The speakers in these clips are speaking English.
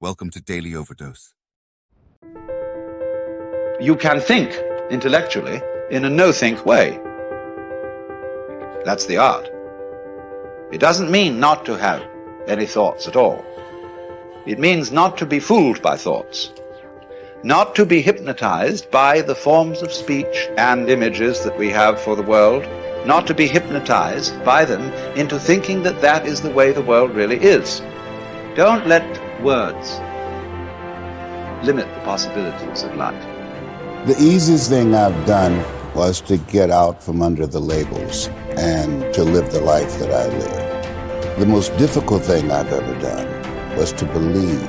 Welcome to Daily Overdose. You can think intellectually in a no-think way. That's the art. It doesn't mean not to have any thoughts at all. It means not to be fooled by thoughts, not to be hypnotized by the forms of speech and images that we have for the world, not to be hypnotized by them into thinking that that is the way the world really is. Don't let words limit the possibilities of life. The easiest thing I've done was to get out from under the labels and to live the life that I live. The most difficult thing I've ever done was to believe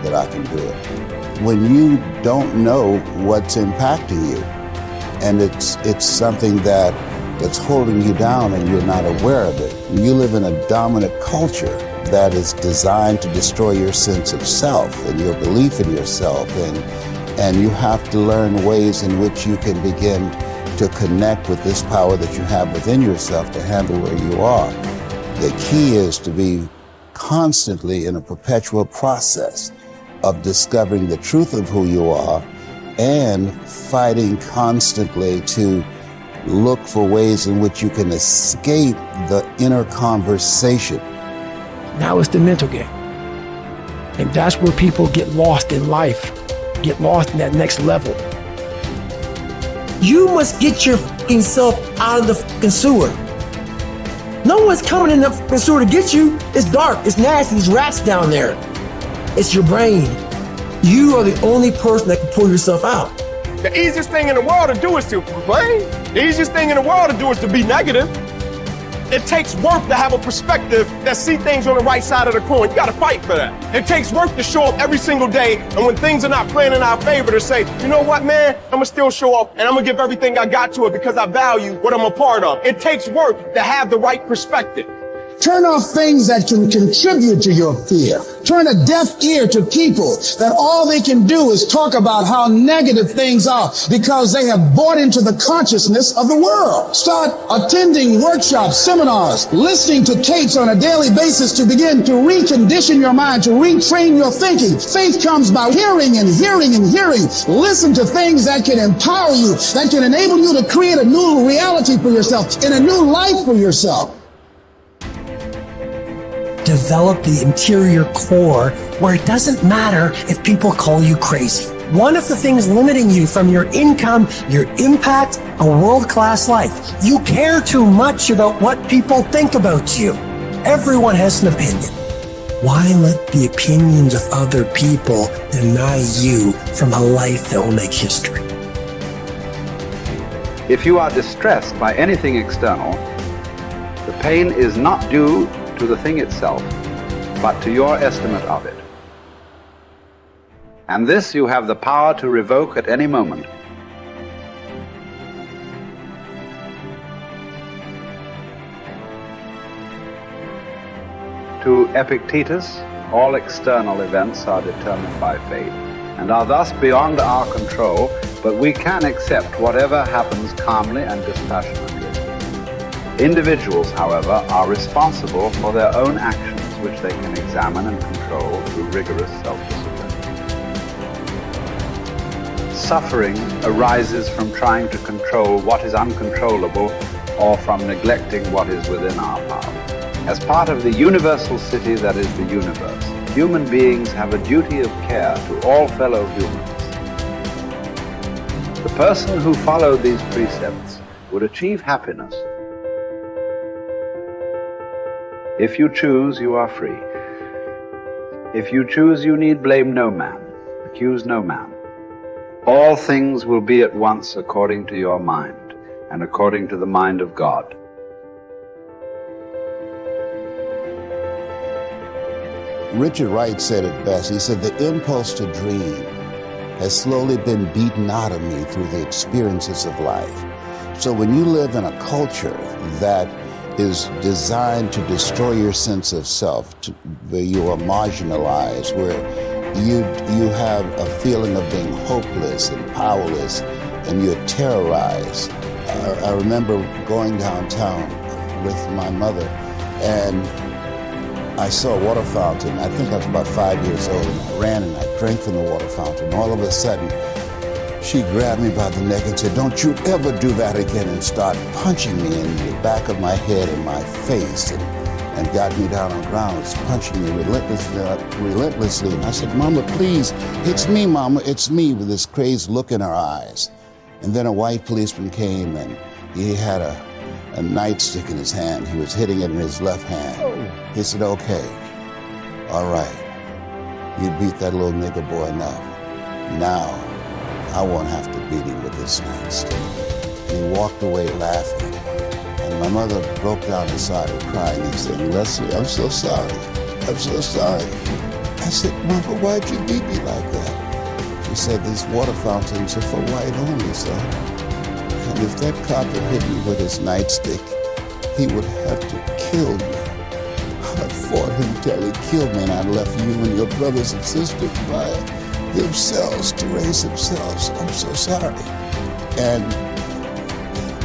that I can do it. When you don't know what's impacting you, and it's something that's holding you down and you're not aware of it. You live in a dominant culture that is designed to destroy your sense of self and your belief in yourself, and you have to learn ways in which you can begin to connect with this power that you have within yourself to handle where you are. The key is to be constantly in a perpetual process of discovering the truth of who you are and fighting constantly to look for ways in which you can escape the inner conversation. Now it's the mental game. And that's where people get lost in life, get lost in that next level. You must get your fucking self out of the fucking sewer. No one's coming in the fucking sewer to get you. It's dark, it's nasty, there's rats down there. It's your brain. You are the only person that can pull yourself out. The easiest thing in the world to do is to complain. The easiest thing in the world to do is to be negative. It takes work to have a perspective that see things on the right side of the coin. You gotta fight for that. It takes work to show up every single day, and when things are not playing in our favor, to say, you know what, man, I'm gonna still show up, and I'm gonna give everything I got to it because I value what I'm a part of. It takes work to have the right perspective. Turn off things that can contribute to your fear. Turn a deaf ear to people that all they can do is talk about how negative things are because they have bought into the consciousness of the world. Start attending workshops, seminars, listening to tapes on a daily basis to begin to recondition your mind, to retrain your thinking. Faith comes by hearing and hearing and hearing. Listen to things that can empower you, that can enable you to create a new reality for yourself and a new life for yourself. Develop the interior core where it doesn't matter if people call you crazy. One of the things limiting you from your income, your impact, a world-class life. You care too much about what people think about you. Everyone has an opinion. Why let the opinions of other people deny you from a life that will make history? If you are distressed by anything external, the pain is not due to the thing itself, but to your estimate of it. And this you have the power to revoke at any moment. To Epictetus, all external events are determined by fate and are thus beyond our control, but we can accept whatever happens calmly and dispassionately. Individuals, however, are responsible for their own actions, which they can examine and control through rigorous self-discipline. Suffering arises from trying to control what is uncontrollable or from neglecting what is within our power. As part of the universal city that is the universe, human beings have a duty of care to all fellow humans. The person who followed these precepts would achieve happiness. If you choose, you are free. If you choose, you need blame no man, accuse no man. All things will be at once according to your mind and according to the mind of God. Richard Wright said it best. He said, the impulse to dream has slowly been beaten out of me through the experiences of life. So when you live in a culture that is designed to destroy your sense of self, where you are marginalized, where you have a feeling of being hopeless and powerless, and you're terrorized. I remember going downtown with my mother, and I saw a water fountain. I think I was about 5 years old, and I ran and I drank from the water fountain. All of a sudden, she grabbed me by the neck and said, "Don't you ever do that again," and started punching me in the back of my head and my face, and got me down on the ground. Was punching me relentlessly. And I said, "Mama, please, it's me, Mama, it's me," with this crazed look in her eyes. And then a white policeman came, and he had a nightstick in his hand. He was hitting it in his left hand. He said, "Okay, all right, you beat that little nigger boy enough. Now, I won't have to beat him with this nightstick." And he walked away laughing. And my mother broke down and started crying and saying, "Leslie, I'm so sorry. I'm so sorry." I said, "Mama, why'd you beat me like that?" She said, "These water fountains are for white only, son. And if that cop had hit me with his nightstick, he would have to kill me. I fought him till he killed me, and I left you and your brothers and sisters by themselves to raise themselves. I'm so sorry." And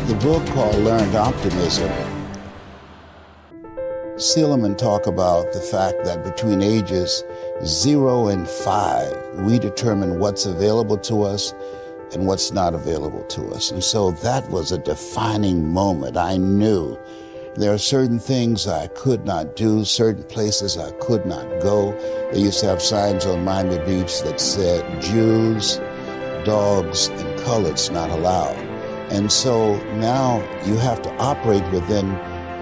the book called Learned Optimism, Seligman talk about the fact that between ages 0 and 5, we determine what's available to us and what's not available to us. And so that was a defining moment. I knew there are certain things I could not do, certain places I could not go. They used to have signs on Miami Beach that said, "Jews, dogs, and coloreds not allowed." And so now you have to operate within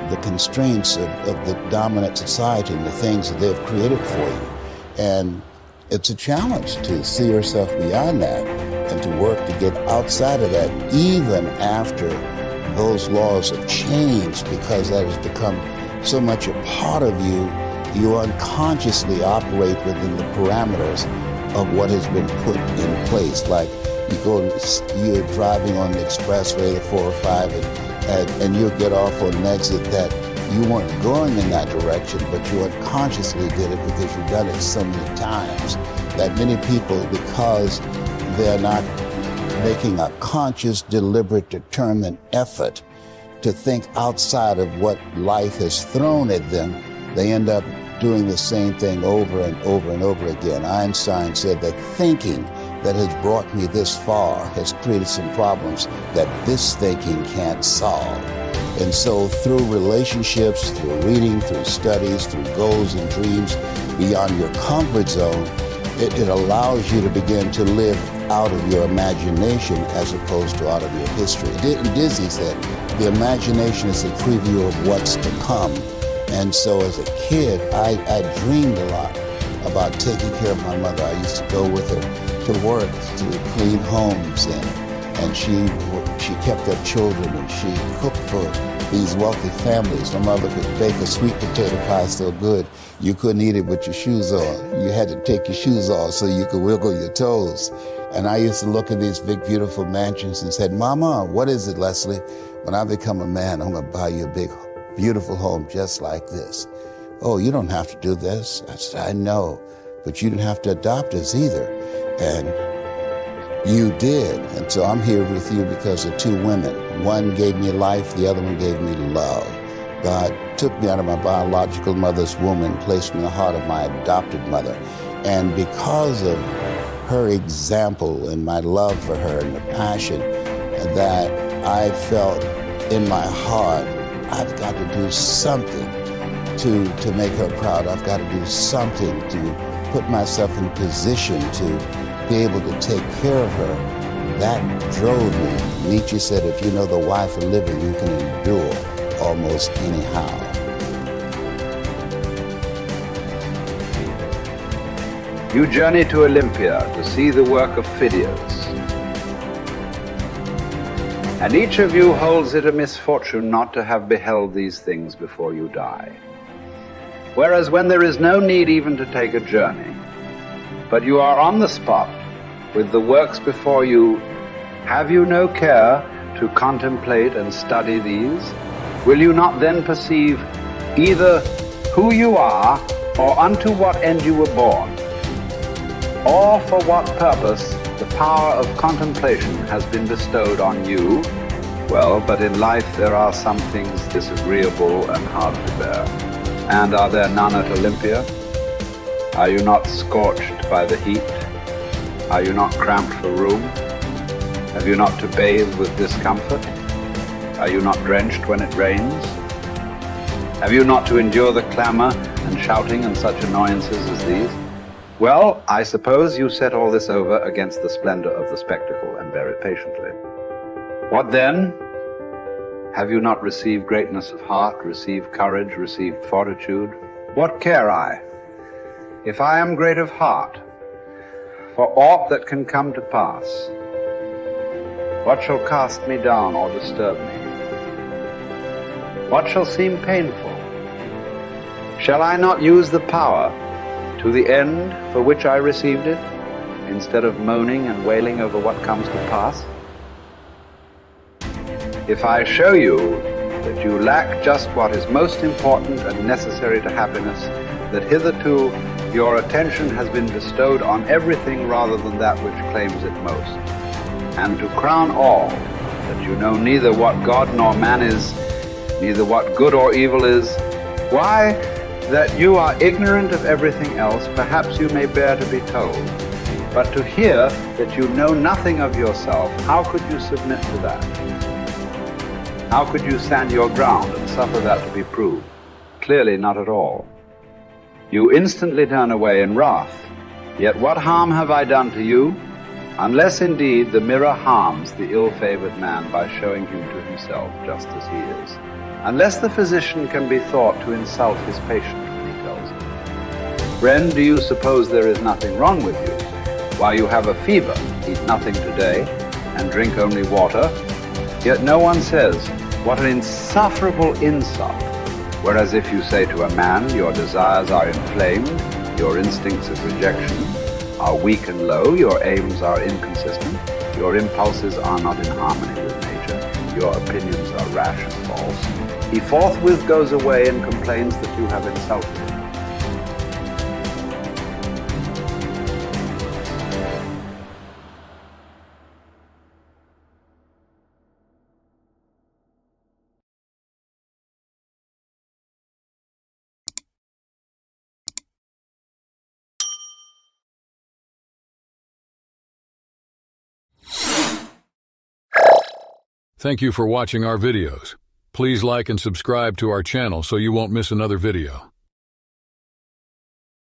the constraints of the dominant society and the things that they've created for you. And it's a challenge to see yourself beyond that and to work to get outside of that, even after those laws have changed, because that has become so much a part of you. You unconsciously operate within the parameters of what has been put in place. Like you're driving on the expressway, the 405, and you'll get off on an exit that you weren't going in that direction, but you unconsciously did it because you've done it so many times that many people, because they're not making a conscious, deliberate, determined effort to think outside of what life has thrown at them, they end up doing the same thing over and over and over again. Einstein said that thinking that has brought me this far has created some problems that this thinking can't solve. And so through relationships, through reading, through studies, through goals and dreams beyond your comfort zone, it allows you to begin to live out of your imagination as opposed to out of your history. Disney said, the imagination is a preview of what's to come. And so as a kid, I dreamed a lot about taking care of my mother. I used to go with her to work, to clean homes, and she kept up children, and she cooked for these wealthy families. My mother could bake a sweet potato pie so good you couldn't eat it with your shoes on. You had to take your shoes off so you could wiggle your toes. And I used to look at these big, beautiful mansions and said, "Mama, what is it, Leslie? When I become a man, I'm going to buy you a big, beautiful home just like this." "Oh, you don't have to do this." I said, "I know, but you didn't have to adopt us either." And you did. And so I'm here with you because of two women. One gave me life, the other one gave me love. God took me out of my biological mother's womb and placed me in the heart of my adopted mother. And because of her example and my love for her and the passion that I felt in my heart, I've got to do something to make her proud. I've got to do something to put myself in position to be able to take care of her. That drove me. Nietzsche said, if you know the why for living, you can endure almost anyhow. You journey to Olympia to see the work of Phidias. And each of you holds it a misfortune not to have beheld these things before you die. Whereas when there is no need even to take a journey, but you are on the spot with the works before you, have you no care to contemplate and study these? Will you not then perceive either who you are or unto what end you were born, or for what purpose the power of contemplation has been bestowed on you? Well, but in life there are some things disagreeable and hard to bear. And are there none at Olympia? Are you not scorched by the heat? Are you not cramped for room? Have you not to bathe with discomfort? Are you not drenched when it rains? Have you not to endure the clamor and shouting and such annoyances as these? Well, I suppose you set all this over against the splendor of the spectacle and bear it patiently. What then? Have you not received greatness of heart, received courage, received fortitude? What care I, if I am great of heart, for aught that can come to pass? What shall cast me down or disturb me? What shall seem painful? Shall I not use the power to the end for which I received it, instead of moaning and wailing over what comes to pass? If I show you that you lack just what is most important and necessary to happiness, that hitherto your attention has been bestowed on everything rather than that which claims it most, and to crown all, that you know neither what God nor man is, neither what good or evil is, why, that you are ignorant of everything else, perhaps you may bear to be told. But to hear that you know nothing of yourself, how could you submit to that? How could you stand your ground and suffer that to be proved? Clearly not at all. You instantly turn away in wrath. Yet what harm have I done to you? Unless indeed the mirror harms the ill-favored man by showing him to himself just as he is. Unless the physician can be thought to insult his patient when he tells him, "Friend, do you suppose there is nothing wrong with you? While you have a fever, eat nothing today, and drink only water." Yet no one says, "What an insufferable insult." Whereas if you say to a man, "Your desires are inflamed, your instincts of rejection are weak and low, your aims are inconsistent, your impulses are not in harmony with nature, your opinions are rash and false," he forthwith goes away and complains that you have insulted him. Thank you for watching our videos. Please like and subscribe to our channel so you won't miss another video.